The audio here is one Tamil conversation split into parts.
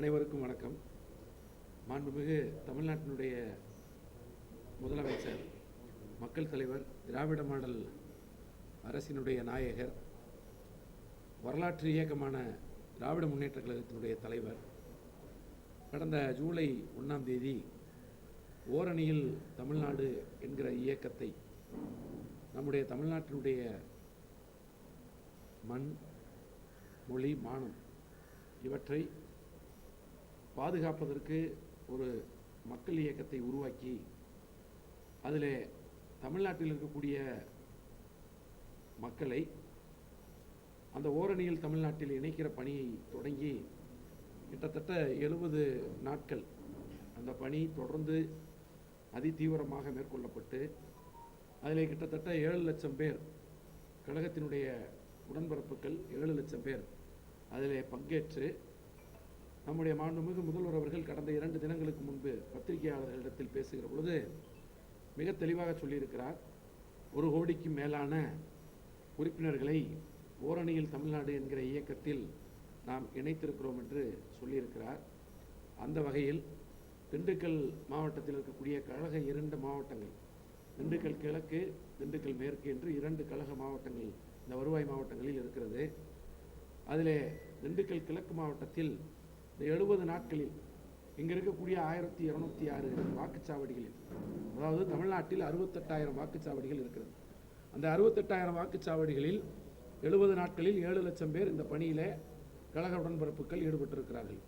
அனைவருக்கும் வணக்கம். மாண்புமிகு தமிழ்நாட்டினுடைய முதலமைச்சர், மக்கள் தலைவர், திராவிட மாடல் அரசினுடைய நாயகர், வரலாற்று இயக்கமான திராவிட முன்னேற்றக் கழகத்தினுடைய தலைவர் கடந்த ஜூலை 1ஆம் தேதி ஓரணியில் தமிழ்நாடு என்கிற இயக்கத்தை நம்முடைய தமிழ்நாட்டினுடைய மண், மொழி, மானம் இவற்றை பாதுகாப்பதற்கு ஒரு மக்கள் இயக்கத்தை உருவாக்கி அதில் தமிழ்நாட்டில் இருக்கக்கூடிய மக்களை அந்த ஓரணியில் தமிழ்நாட்டில் இணைக்கிற பணியை தொடங்கி கிட்டத்தட்ட 70 நாட்கள் அந்த பணி தொடர்ந்து அதிதீவிரமாக மேற்கொள்ளப்பட்டு அதில் கிட்டத்தட்ட 7 லட்சம் பேர் கழகத்தினுடைய உடன்பிறப்புகள் 7 லட்சம் பேர் அதில் பங்கேற்று நம்முடைய மாண்புமிகு முதல்வர் அவர்கள் கடந்த 2 தினங்களுக்கு முன்பு பத்திரிகையாளர்களிடத்தில் பேசுகிற பொழுது மிக தெளிவாக சொல்லியிருக்கிறார். 1 கோடிக்கு மேலான உறுப்பினர்களை ஓரணியில் தமிழ்நாடு என்கிற இயக்கத்தில் நாம் இணைத்திருக்கிறோம் என்று சொல்லியிருக்கிறார். அந்த வகையில் திண்டுக்கல் மாவட்டத்தில் இருக்கக்கூடிய கழக 2 மாவட்டங்கள், திண்டுக்கல் கிழக்கு, திண்டுக்கல் மேற்கு என்று 2 கழக மாவட்டங்கள் இந்த வருவாய் மாவட்டங்களில் இருக்கிறது. அதில் திண்டுக்கல் கிழக்கு மாவட்டத்தில் இந்த 70 நாட்களில் இங்கே இருக்கக்கூடிய 1206 வாக்குச்சாவடிகளில், அதாவது தமிழ்நாட்டில் 68,000 வாக்குச்சாவடிகள் இருக்கிறது. அந்த 68,000 வாக்குச்சாவடிகளில் 70 நாட்களில் 7 லட்சம் பேர் இந்த பணியில் கழக உடன்பிறப்புகள் ஈடுபட்டிருக்கிறார்கள்.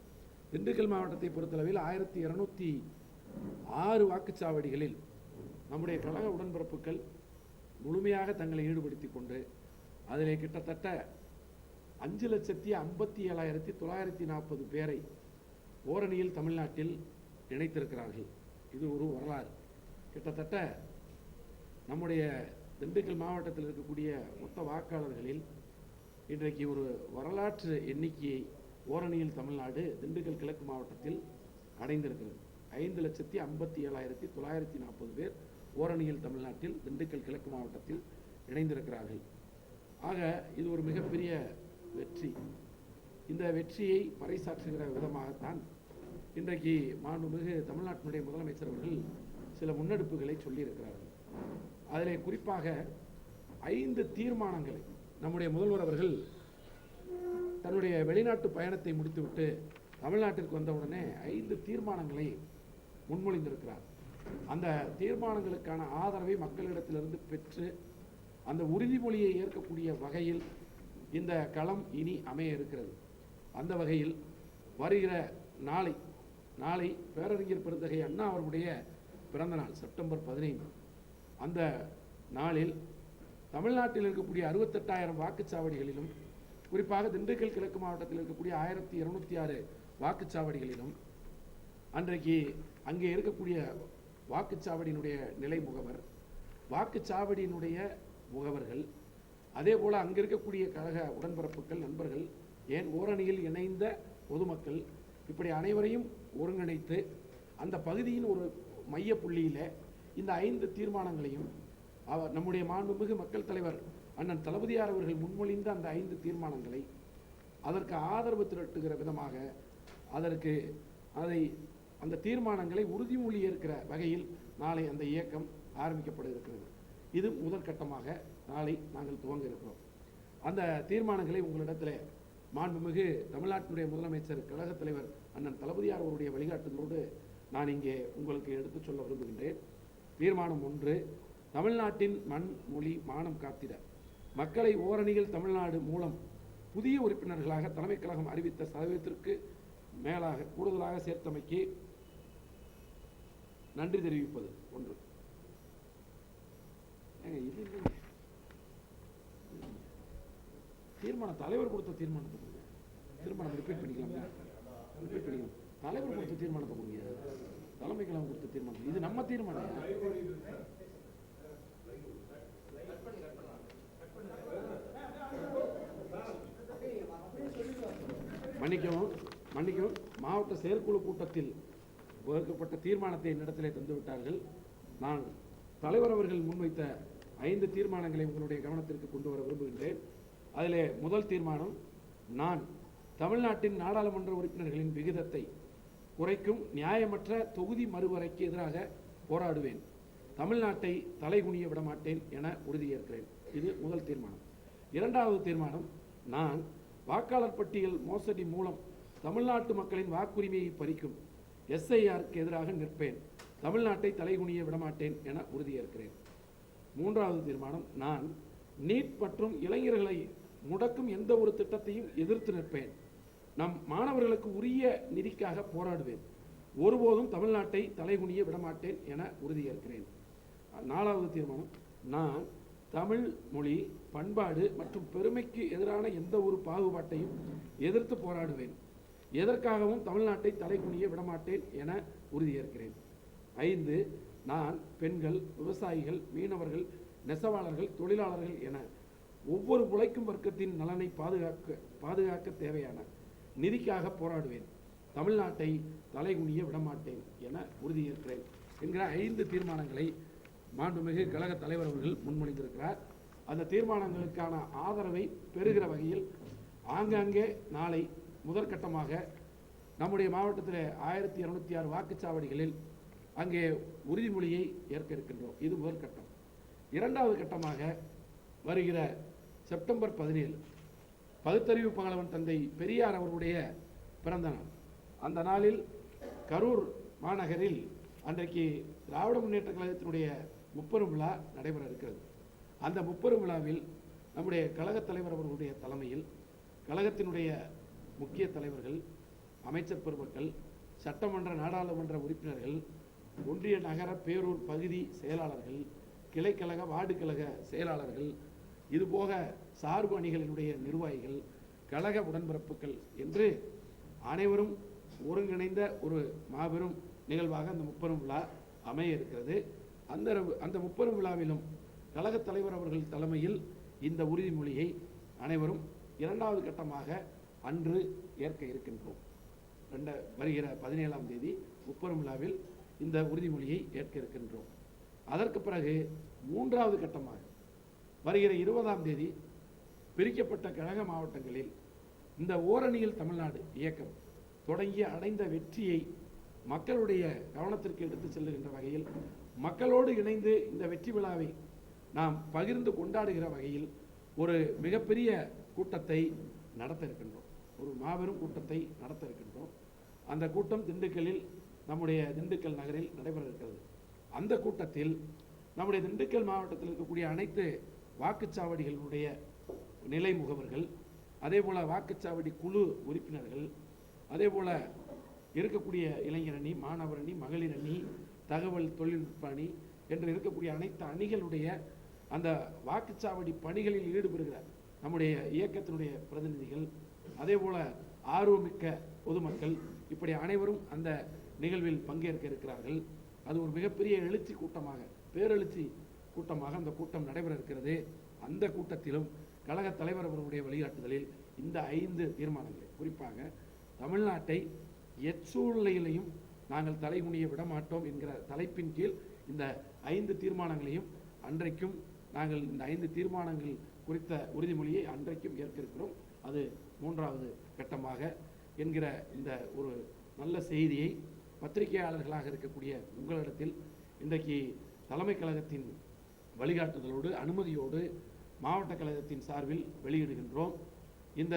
திண்டுக்கல் மாவட்டத்தை பொறுத்தளவில் 1206 வாக்குச்சாவடிகளில் நம்முடைய கழக உடன்பிறப்புகள் முழுமையாக தங்களை ஈடுபடுத்தி கொண்டு அதில் கிட்டத்தட்ட 5,57,940 பேரை ஓரணியில் தமிழ்நாட்டில் இணைத்திருக்கிறார்கள். இது ஒரு வரலாறு. கிட்டத்தட்ட நம்முடைய திண்டுக்கல் மாவட்டத்தில் இருக்கக்கூடிய மொத்த வாக்காளர்களில் இன்றைக்கு ஒரு வரலாற்று எண்ணிக்கையை ஓரணியில் தமிழ்நாடு திண்டுக்கல் கிழக்கு மாவட்டத்தில் அடைந்திருக்கிறது. 5,57,940 பேர் ஓரணியில் தமிழ்நாட்டில் திண்டுக்கல் கிழக்கு மாவட்டத்தில் இணைந்திருக்கிறார்கள். ஆக இது ஒரு மிகப்பெரிய வெற்றி. இந்த வெற்றியை பறைசாற்றுகிற விதமாகத்தான் இன்றைக்கு மாண்புமிகு தமிழ்நாட்டினுடைய முதலமைச்சர் அவர்கள் சில முன்னெடுப்புகளை சொல்லியிருக்கிறார்கள். அதில் குறிப்பாக 5 தீர்மானங்களை நம்முடைய முதல்வர் அவர்கள் தன்னுடைய வெளிநாட்டு பயணத்தை முடித்துவிட்டு தமிழ்நாட்டிற்கு வந்தவுடனே 5 தீர்மானங்களை முன்மொழிந்திருக்கிறார். அந்த தீர்மானங்களுக்கான ஆதரவை மக்களிடத்திலிருந்து பெற்று அந்த உறுதிமொழியை ஏற்கக்கூடிய வகையில் இந்த களம் இனி அமைய இருக்கிறது. அந்த வகையில் வருகிற நாளை பேரறிஞர் பெருந்தகை அண்ணா அவருடைய பிறந்த நாள் செப்டம்பர் 15. அந்த நாளில் தமிழ்நாட்டில் இருக்கக்கூடிய 68,000 வாக்குச்சாவடிகளிலும், குறிப்பாக திண்டுக்கல் கிழக்கு மாவட்டத்தில் இருக்கக்கூடிய 1206 வாக்குச்சாவடிகளிலும் அன்றைக்கு அங்கே இருக்கக்கூடிய வாக்குச்சாவடியினுடைய நிலை முகவர், வாக்குச்சாவடியினுடைய முகவர்கள், அதே போல் அங்கே இருக்கக்கூடிய கழக உடன்பிறப்புகள், நண்பர்கள், ஏன் ஓரணியில் இணைந்த பொதுமக்கள், இப்படி அனைவரையும் ஒருங்கிணைத்து அந்த பகுதியின் ஒரு மைய புள்ளியில் இந்த 5 தீர்மானங்களையும் நம்முடைய மாண்புமிகு மக்கள் தலைவர் அண்ணன் தளபதியார் அவர்கள் முன்மொழிந்த அந்த 5 தீர்மானங்களை அதற்கு ஆதரவு திரட்டுகிற விதமாக அந்த தீர்மானங்களை உறுதிமொழி ஏற்கிற வகையில் நாளை அந்த இயக்கம் ஆரம்பிக்கப்பட இருக்கிறது. இது முதற்கட்டமாக நாளை நாங்கள் துவங்க இருக்கிறோம். அந்த தீர்மானங்களை உங்களிடத்தில் மாண்புமிகு தமிழ்நாட்டினுடைய முதலமைச்சர், கழகத் தலைவர் அண்ணன் தளபதியார் அவருடைய வழிகாட்டுதலோடு நான் இங்கே உங்களுக்கு எடுத்துச் சொல்ல விரும்புகின்றேன். தீர்மானம் 1, தமிழ்நாட்டின் மண், மொழி, மானம் காத்திட மக்களை ஓரணியில் தமிழ்நாடு மூலம் புதிய உறுப்பினர்களாக தலைமைக் கழகம் அறிவித்த சதவீதத்திற்கு மேலாக கூடுதலாக சேர்த்தமைக்கு நன்றி தெரிவிப்பது 1. இது தீர்மானம் தலைவர் கொடுத்த தீர்மானத்தை கொடுங்க. தீர்மானம் ரிப்பீட் பண்ணிக்கலாம். தலைவர் கொடுத்த தீர்மானத்தை கொடுங்க. தலைமை கழகம் கொடுத்த தீர்மானம். இது நம்ம தீர்மானம். மன்னிக்கவும் மாவட்ட செயற்குழு கூட்டத்தில் வகுக்கப்பட்ட தீர்மானத்தை என்னிடத்திலே தந்துவிட்டார்கள். நான் தலைவர் அவர்கள் முன்வைத்த 5 தீர்மானங்களை உங்களுடைய கவனத்திற்கு கொண்டு வர விரும்புகின்றேன். அதிலே முதல் தீர்மானம், நான் தமிழ்நாட்டின் நாடாளுமன்ற உறுப்பினர்களின் விகிதத்தை குறைக்கும் நியாயமற்ற தொகுதி மறுவரைக்கு எதிராக போராடுவேன். தமிழ்நாட்டை தலைகுனிய விடமாட்டேன் என உறுதியேற்கிறேன். இது முதல் தீர்மானம். இரண்டாவது தீர்மானம், நான் வாக்காளர் பட்டியல் மோசடி மூலம் தமிழ்நாட்டு மக்களின் வாக்குரிமையை பறிக்கும் SIRக்கு எதிராக நிற்பேன். தமிழ்நாட்டை தலைகுனிய விடமாட்டேன் என உறுதியேற்கிறேன். மூன்றாவது தீர்மானம், நான் நீட் மற்றும் இளைஞர்களை முடக்கும் எந்த ஒரு திட்டத்தையும் எதிர்த்து நிற்பேன். நம் மாணவர்களுக்கு உரிய நிதிக்காக போராடுவேன். ஒருபோதும் தமிழ்நாட்டை தலைகுனிய விடமாட்டேன் என உறுதியேற்கிறேன். நாலாவது தீர்மானம், நான் தமிழ் மொழி, பண்பாடு மற்றும் பெருமைக்கு எதிரான எந்த ஒரு பாகுபாட்டையும் எதிர்த்து போராடுவேன். எதற்காகவும் தமிழ்நாட்டை தலைகுனிய விடமாட்டேன் என உறுதியேற்கிறேன். 5, நான் பெண்கள், விவசாயிகள், மீனவர்கள், நெசவாளர்கள், தொழிலாளர்கள் என ஒவ்வொரு உழைக்கும் வர்க்கத்தின் நலனை பாதுகாக்க தேவையான நிதிக்காக போராடுவேன். தமிழ்நாட்டை தலைகுனிய விடமாட்டேன் என உறுதியேற்கிறேன் என்கிற 5 தீர்மானங்களை மாண்புமிகு கழக தலைவர் அவர்கள் முன்மொழிந்திருக்கிறார். அந்த தீர்மானங்களுக்கான ஆதரவை பெறுகிற வகையில் ஆங்காங்கே நாளை முதற்கட்டமாக நம்முடைய மாவட்டத்தில் 1206 வாக்குச்சாவடிகளில் அங்கே உறுதிமொழியை ஏற்க இருக்கின்றோம். இது முதல் கட்டம். இரண்டாவது கட்டமாக வருகிற செப்டம்பர் 17 பகுத்தறிவு பகலவன் தந்தை பெரியார் அவருடைய பிறந்த நாள். அந்த நாளில் கரூர் மாநகரில் அன்றைக்கு திராவிட முன்னேற்ற கழகத்தினுடைய முப்பெரும் விழா நடைபெற இருக்கிறது. அந்த முப்பெரும் விழாவில் நம்முடைய கழகத் தலைவர் அவர்களுடைய தலைமையில் கழகத்தினுடைய முக்கிய தலைவர்கள், அமைச்சர் பெருமக்கள், சட்டமன்ற நாடாளுமன்ற உறுப்பினர்கள், ஒன்றிய நகர பேரூர் பகுதி செயலாளர்கள், கிளைக்கழக வார்டு கழக செயலாளர்கள், இதுபோக சார்பு அணிகளினுடைய நிர்வாகிகள், கழக உடன்பிறப்புகள் என்று அனைவரும் ஒருங்கிணைந்த ஒரு மாபெரும் நிகழ்வாக அந்த முப்பெரும் விழா அமைய இருக்கிறது. அந்த முப்பெரும் விழாவிலும் கழகத் தலைவர் அவர்கள் தலைமையில் இந்த உறுதிமொழியை அனைவரும் இரண்டாவது கட்டமாக அன்று ஏற்க இருக்கின்றோம். வருகிற 17ஆம் தேதி முப்பெரும் விழாவில் இந்த உறுதிமொழியை ஏற்க இருக்கின்றோம். அதற்கு பிறகு மூன்றாவது கட்டமாக வருகிற 20ஆம் தேதி பிரிக்கப்பட்ட கழக மாவட்டங்களில் இந்த ஓரணியில் தமிழ்நாடு இயக்கம் தொடங்கிய அடைந்த வெற்றியை மக்களுடைய கவனத்திற்கு எடுத்து செல்லுகின்ற வகையில், மக்களோடு இணைந்து இந்த வெற்றி விழாவை நாம் பகிர்ந்து கொண்டாடுகிற வகையில் ஒரு மிகப்பெரிய கூட்டத்தை நடத்த இருக்கின்றோம். ஒரு மாபெரும் கூட்டத்தை நடத்த இருக்கின்றோம். அந்த கூட்டம் திண்டுக்கல்லில், நம்முடைய திண்டுக்கல் நகரில் நடைபெற இருக்கிறது. அந்த கூட்டத்தில் நம்முடைய திண்டுக்கல் மாவட்டத்தில் இருக்கக்கூடிய அனைத்து வாக்குச்சாவடிகளுடைய நிலை முகவர்கள், அதே போல் வாக்குச்சாவடி குழு உறுப்பினர்கள், அதே போல் இருக்கக்கூடிய இளைஞர் அணி, மாணவர் அணி, மகளிர் அணி, தகவல் தொழில்நுட்ப அணி என்று இருக்கக்கூடிய அனைத்து அணிகளுடைய அந்த வாக்குச்சாவடி பணிகளில் ஈடுபடுகிற நம்முடைய இயக்கத்தினுடைய பிரதிநிதிகள், அதே போல் ஆர்வமிக்க பொதுமக்கள், இப்படி அனைவரும் அந்த நிகழ்வில் பங்கேற்க இருக்கிறார்கள். அது ஒரு மிகப்பெரிய எழுச்சி கூட்டமாக, பேரெழுச்சி கூட்டமாக அந்த கூட்டம் நடைபெற இருக்கிறது. அந்த கூட்டத்திலும் கழக தலைவர் அவர்களுடைய வழிகாட்டுதலில் இந்த 5 தீர்மானங்களை, குறிப்பாக தமிழ்நாட்டை எச்சூழ்நிலையிலையும் நாங்கள் தலைகுனிய விடமாட்டோம் என்கிற தலைப்பின் கீழ் இந்த 5 தீர்மானங்களையும் அன்றைக்கும் நாங்கள் இந்த 5 தீர்மானங்கள் குறித்த உறுதிமொழியை அன்றைக்கும் ஏற்க இருக்கிறோம். அது மூன்றாவது கட்டமாக என்கிற இந்த ஒரு நல்ல செய்தியை பத்திரிகையாளர்களாக இருக்கக்கூடிய உங்களிடத்தில் இன்றைக்கு தலைமை கழகத்தின் வழிகாட்டுதலோடு, அனுமதியோடு மாவட்ட கழகத்தின் சார்பில் வெளியிடுகின்றோம். இந்த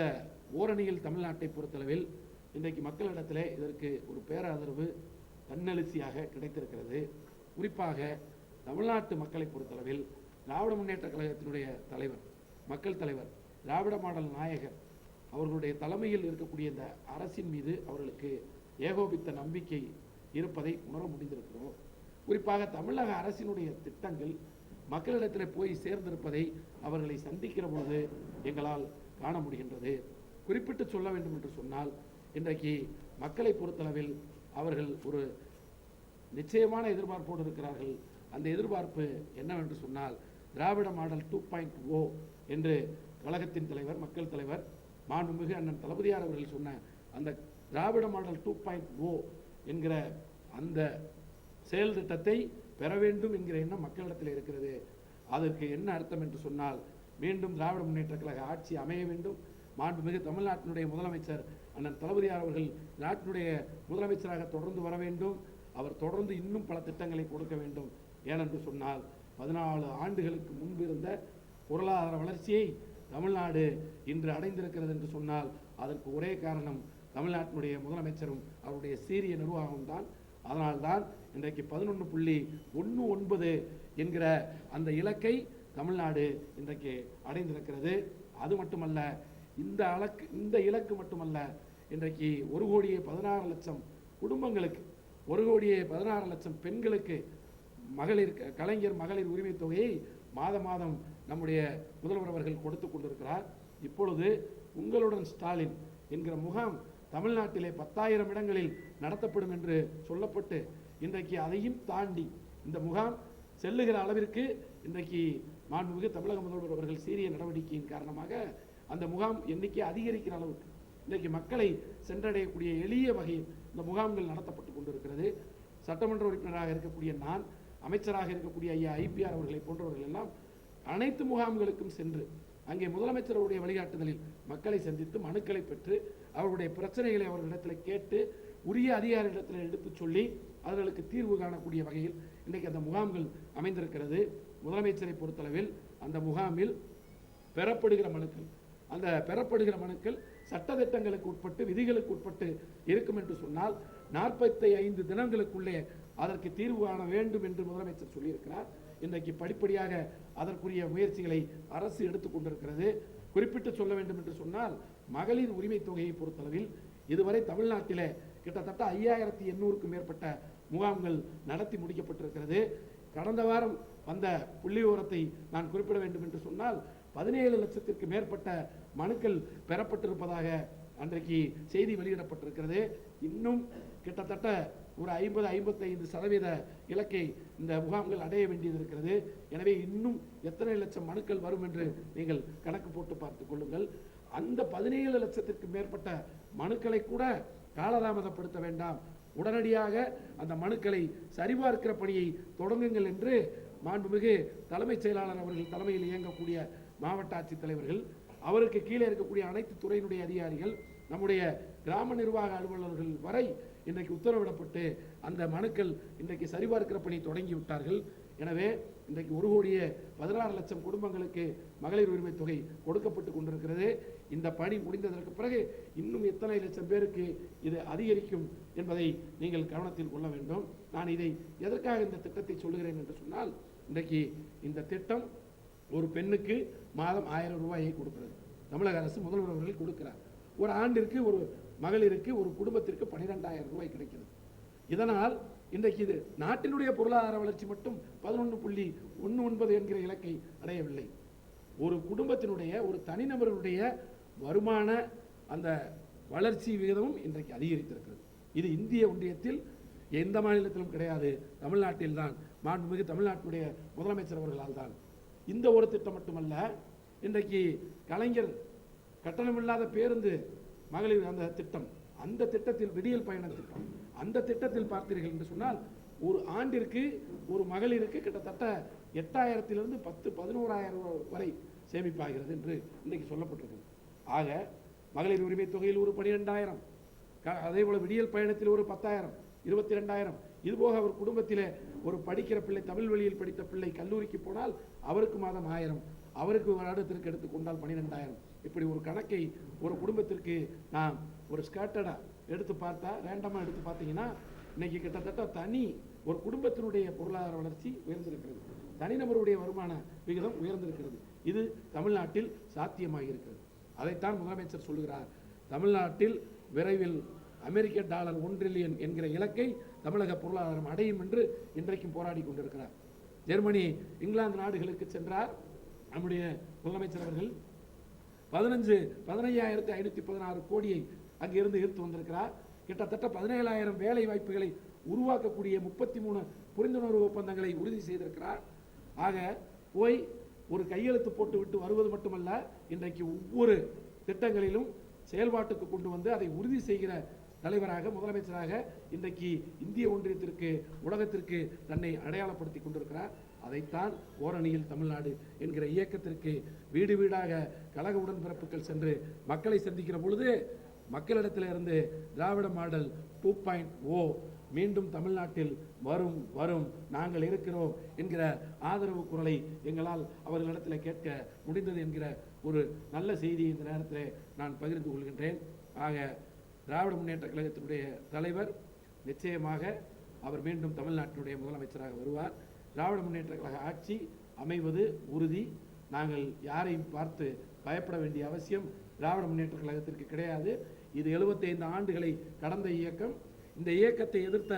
ஓரணியில் தமிழ்நாட்டை பொறுத்தளவில் இன்றைக்கு மக்களிடத்தில் இதற்கு ஒரு பேராதரவு தன்னெழுச்சியாக கிடைத்திருக்கிறது. குறிப்பாக தமிழ்நாட்டு மக்களை பொறுத்தளவில் திராவிட முன்னேற்ற கழகத்தினுடைய தலைவர், மக்கள் தலைவர், திராவிட மாடல் நாயகர் அவர்களுடைய தலைமையில் இருக்கக்கூடிய இந்த அரசின் மீது அவர்களுக்கு ஏகோபித்த நம்பிக்கை இருப்பதை உணர முடிந்திருக்கிறோம். குறிப்பாக தமிழக அரசினுடைய திட்டங்கள் மக்களிடத்தில் போய் சேர்ந்திருப்பதை அவர்களை சந்திக்கிற பொழுது எங்களால் காண முடிகின்றது. குறிப்பிட்டு சொல்ல வேண்டும் என்று சொன்னால், இன்றைக்கு மக்களை பொறுத்தளவில் அவர்கள் ஒரு நிச்சயமான எதிர்பார்ப்போடு இருக்கிறார்கள். அந்த எதிர்பார்ப்பு என்னவென்று சொன்னால், திராவிட மாடல் 2.0 என்று கழகத்தின் தலைவர், மக்கள் தலைவர் மாண்புமிகு அண்ணன் தளபதியார் அவர்கள் சொன்ன அந்த திராவிட மாடல் 2.0 என்கிற அந்த செயல் திட்டத்தை பெற வேண்டும் என்கிற எண்ணம் மக்களிடத்தில் இருக்கிறது. அதற்கு என்ன அர்த்தம் என்று சொன்னால், மீண்டும் திராவிட முன்னேற்ற கழக ஆட்சி அமைய வேண்டும், மாண்புமிகு தமிழ்நாட்டினுடைய முதலமைச்சர் அண்ணன் தளபதியார் அவர்கள் நாட்டினுடைய முதலமைச்சராக தொடர்ந்து வர வேண்டும். அவர் தொடர்ந்து இன்னும் பல திட்டங்களை கொடுக்க வேண்டும். ஏனென்று சொன்னால் 14 ஆண்டுகளுக்கு முன்பு இருந்த பொருளாதார வளர்ச்சியை தமிழ்நாடு இன்று அடைந்திருக்கிறது என்று சொன்னால் அதற்கு ஒரே காரணம் தமிழ்நாட்டினுடைய முதலமைச்சரும் அவருடைய சீரிய நிர்வாகம் தான். அதனால்தான் இன்றைக்கு 11.19 என்கிற அந்த இலக்கை தமிழ்நாடு இன்றைக்கு அடைந்திருக்கிறது. அது மட்டுமல்ல, இந்த இலக்கு மட்டுமல்ல, இன்றைக்கு 1,16,00,000 குடும்பங்களுக்கு, 1,16,00,000 பெண்களுக்கு கலைஞர் மகளிர் உரிமை தொகையை மாதம் நம்முடைய முதல்வர் அவர்கள் கொடுத்து கொண்டிருக்கிறார். இப்பொழுது உங்களுடன் ஸ்டாலின் என்கிற முகாம் தமிழ்நாட்டிலே 10,000 இடங்களில் நடத்தப்படும் என்று சொல்லப்பட்டு இன்றைக்கு அதையும் தாண்டி இந்த முகாம் செல்லுகிற அளவிற்கு இன்றைக்கு மாண்புமிகு தமிழக முதல்வர் அவர்கள் சீரிய நடவடிக்கையின் காரணமாக அந்த முகாம் எண்ணிக்கை அதிகரிக்கிற அளவுக்கு இன்றைக்கு மக்களை சென்றடையக்கூடிய எளிய வகையில் இந்த முகாம்கள் நடத்தப்பட்டு கொண்டிருக்கிறது. சட்டமன்ற உறுப்பினராக இருக்கக்கூடிய நான், அமைச்சராக இருக்கக்கூடிய ஐயா IPR அவர்களை போன்றவர்கள் எல்லாம் அனைத்து முகாம்களுக்கும் சென்று அங்கே முதலமைச்சருடைய வழிகாட்டுதலில் மக்களை சந்தித்து மனுக்களை பெற்று அவர்களுடைய பிரச்சனைகளை அவர்களிடத்தில் கேட்டு உரிய அதிகாரிகளிடத்தில் எடுத்து சொல்லி அவர்களுக்கு தீர்வு காணக்கூடிய வகையில் இன்றைக்கு அந்த முகாம்கள் அமைந்திருக்கிறது. முதலமைச்சரை பொறுத்தளவில் அந்த முகாமில் பெறப்படுகிற மனுக்கள் சட்டத்திட்டங்களுக்கு உட்பட்டு விதிகளுக்கு உட்பட்டு இருக்கும் என்று சொன்னால் 45 தினங்களுக்குள்ளே அதற்கு தீர்வு காண வேண்டும் என்று முதலமைச்சர் சொல்லியிருக்கிறார். இன்றைக்கு படிப்படியாக அதற்குரிய முயற்சிகளை அரசு எடுத்துக்கொண்டிருக்கிறது. குறிப்பிட்டு சொல்ல வேண்டும் என்று சொன்னால் மகளிர் உரிமை தொகையை பொறுத்தளவில் இதுவரை தமிழ்நாட்டிலே கிட்டத்தட்ட 5,800க்கும் மேற்பட்ட முகாம்கள் நடத்தி முடிக்கப்பட்டிருக்கிறது. கடந்த வாரம் வந்த புள்ளி விவரத்தை நான் குறிப்பிட வேண்டும் என்று சொன்னால் 17 லட்சத்திற்கு மேற்பட்ட மனுக்கள் பெறப்பட்டிருப்பதாக அன்றைக்கு செய்தி வெளியிடப்பட்டிருக்கிறது. இன்னும் கிட்டத்தட்ட ஒரு 50-55% இலக்கை இந்த முகாம்கள் அடைய வேண்டியது இருக்கிறது. எனவே இன்னும் எத்தனை லட்சம் மனுக்கள் வரும் என்று நீங்கள் கணக்கு போட்டு பார்த்துக் கொள்ளுங்கள். அந்த 17 லட்சத்திற்கு மேற்பட்ட மனுக்களை கூட காலதாமதப்படுத்த வேண்டாம், உடனடியாக அந்த மனுக்களை சரிபார்க்கிற பணியை தொடங்குங்கள் என்று மாண்புமிகு தலைமைச் செயலாளர் அவர்கள் தலைமையில் இயங்கக்கூடிய மாவட்ட ஆட்சித்தலைவர்கள், அவருக்கு கீழே இருக்கக்கூடிய அனைத்து துறையினுடைய அதிகாரிகள், நம்முடைய கிராம நிர்வாக அலுவலர்கள் வரை இன்றைக்கு உத்தரவிடப்பட்டு அந்த மனுக்கள் இன்றைக்கு சரிபார்க்கிற பணி தொடங்கிவிட்டார்கள். எனவே இன்றைக்கு 1,16,00,000 குடும்பங்களுக்கு மகளிர் உரிமை தொகை கொடுக்கப்பட்டு கொண்டிருக்கிறது. இந்த பணி முடிந்ததற்கு பிறகு இன்னும் எத்தனை லட்சம் பேருக்கு இது அதிகரிக்கும் என்பதை நீங்கள் கவனத்தில் கொள்ள வேண்டும். நான் இதை எதற்காக இந்த திட்டத்தை சொல்லுகிறேன் என்று சொன்னால், இன்றைக்கு இந்த திட்டம் ஒரு பெண்ணுக்கு மாதம் 1000 ரூபாயை கொடுக்கிறது. தமிழக அரசு முதல்வர் அவர்கள் கொடுக்கிறார். ஒரு ஆண்டிற்கு ஒரு மகளிருக்கு ஒரு குடும்பத்திற்கு 12,000 ரூபாய் கிடைக்கிறது. இதனால் இன்றைக்கு இது நாட்டினுடைய பொருளாதார வளர்ச்சி மட்டும் 11.19 என்கிற இலக்கை அடையவில்லை. ஒரு குடும்பத்தினுடைய, ஒரு தனிநபருடைய வருமான அந்த வளர்ச்சி விகிதமும் இன்றைக்கு அதிகரித்திருக்கிறது. இது இந்திய ஒன்றியத்தில் எந்த மாநிலத்திலும் கிடையாது, தமிழ்நாட்டில் தான், மாண்புமிகு தமிழ்நாட்டுடைய முதலமைச்சர் அவர்களால் தான். இந்த ஒரு திட்டம் மட்டுமல்ல, இன்றைக்கு கலைஞர் கட்டணமில்லாத பேருந்து மகளிர் அந்த திட்டம், அந்த திட்டத்தில் விடியல் பயண திட்டம், அந்த திட்டத்தில் பார்த்தீர்கள் என்று சொன்னால் ஒரு ஆண்டிற்கு ஒரு மகளிருக்கு கிட்டத்தட்ட 8,000 10-11,000 வரை சேமிப்பாகிறது என்று இன்றைக்கு சொல்லப்பட்டிருக்கு. ஆக மகளிர் உரிமை தொகையில் ஒரு 12,000, அதே போல விடியல் பயணத்தில் ஒரு 10,000, 22,000, இதுபோக அவர் குடும்பத்தில் ஒரு படிக்கிற பிள்ளை, தமிழ் வழியில் படித்த பிள்ளை கல்லூரிக்கு போனால் அவருக்கு மாதம் 1000, அவருக்கு ஒரு வருடத்திற்கு எடுத்துக்கொண்டால் 12,000. இப்படி ஒரு கணக்கை ஒரு குடும்பத்திற்கு நாம் ஒரு ஸ்கேட்டடாக எடுத்து பார்த்தா, ரேண்டமாக எடுத்து பார்த்தீங்கன்னா இன்னைக்கு கிட்டத்தட்ட ஒரு குடும்பத்தினுடைய பொருளாதார வளர்ச்சி உயர்ந்திருக்கிறது, தனிநபருடைய வருமான விகிதம் உயர்ந்திருக்கிறது. இது தமிழ்நாட்டில் சாத்தியமாக இருக்கிறது. அதைத்தான் முதலமைச்சர் சொல்லுகிறார். தமிழ்நாட்டில் விரைவில் அமெரிக்க டாலர் 1 டிரில்லியன் என்கிற இலக்கை தமிழக பொருளாதாரம் அடையும் என்று இன்றைக்கும் போராடி கொண்டிருக்கிறார். ஜெர்மனி, இங்கிலாந்து நாடுகளுக்கு சென்றார் நம்முடைய முதலமைச்சர் அவர்கள். 15,516 கோடியை அங்கிருந்து ஈர்த்து வந்திருக்கிறார். கிட்டத்தட்ட 17,000 வேலை வாய்ப்புகளை உருவாக்கக்கூடிய 33 புரிந்துணர்வு ஒப்பந்தங்களை உறுதி செய்திருக்கிறார். ஆக போய் ஒரு கையெழுத்து போட்டு விட்டு வருவது மட்டுமல்ல, இன்றைக்கு ஒவ்வொரு திட்டங்களிலும் செயல்பாட்டுக்கு கொண்டு வந்து அதை உறுதி செய்கிற தலைவராக, முதலமைச்சராக இன்றைக்கு இந்திய ஒன்றியத்திற்கு, உலகத்திற்கு தன்னை அடையாளப்படுத்தி கொண்டிருக்கிறார். அதைத்தான் ஓரணியில் தமிழ்நாடு என்கிற இயக்கத்திற்கு வீடு வீடாக கழக உடன்பிறப்புகள் சென்று மக்களை சந்திக்கிற பொழுது மக்களிடத்தில் இருந்து திராவிட மாடல் 2.0 மீண்டும் தமிழ்நாட்டில் வரும் வரும் நாங்கள் இருக்கிறோம் என்கிற ஆதரவு குரலை எங்களால் அவர்களிடத்தில் கேட்க முடிந்தது என்கிற ஒரு நல்ல செய்தியை இந்த நேரத்தில் நான் பகிர்ந்து கொள்கின்றேன். ஆக திராவிட முன்னேற்ற கழகத்தினுடைய தலைவர் நிச்சயமாக அவர் மீண்டும் தமிழ்நாட்டினுடைய முதலமைச்சராக வருவார். திராவிட முன்னேற்ற கழக ஆட்சி அமைவது உறுதி. நாங்கள் யாரையும் பார்த்து பயப்பட வேண்டிய அவசியம் திராவிட முன்னேற்ற கழகத்திற்கு கிடையாது. இது 75 ஆண்டுகளை கடந்த இயக்கம். இந்த இயக்கத்தை எதிர்த்த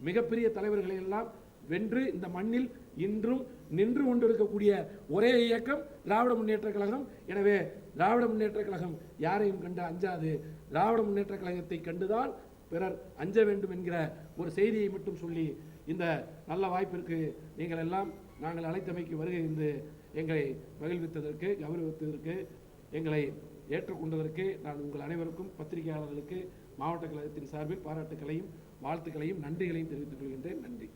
மிகப்பெரிய தலைவர்களை எல்லாம் வென்று இந்த மண்ணில் இன்றும் நின்று கொண்டிருக்கக்கூடிய ஒரே இயக்கம் திராவிட முன்னேற்ற கழகம். எனவே திராவிட முன்னேற்ற கழகம் யாரையும் கண்டு அஞ்சாது. திராவிட முன்னேற்ற கழகத்தை கண்டுதான் பிறர் அஞ்ச வேண்டும் என்கிற ஒரு செய்தியை மட்டும் சொல்லி இந்த நல்ல வாய்ப்பிற்கு நீங்கள் எல்லாம் நாங்கள் அழைத்தமைக்கு வருகை இருந்து எங்களை மகிழ்வித்ததற்கு, கௌரவித்ததற்கு, எங்களை ஏற்றுக்கொண்டதற்கு நான் உங்கள் அனைவருக்கும் பத்திரிகையாளர்களுக்கு மாவட்ட கழகத்தின் சார்பில் பாராட்டுக்களையும் வாழ்த்துக்களையும் நன்றிகளையும் தெரிவித்துக் கொள்கின்றேன். நன்றி.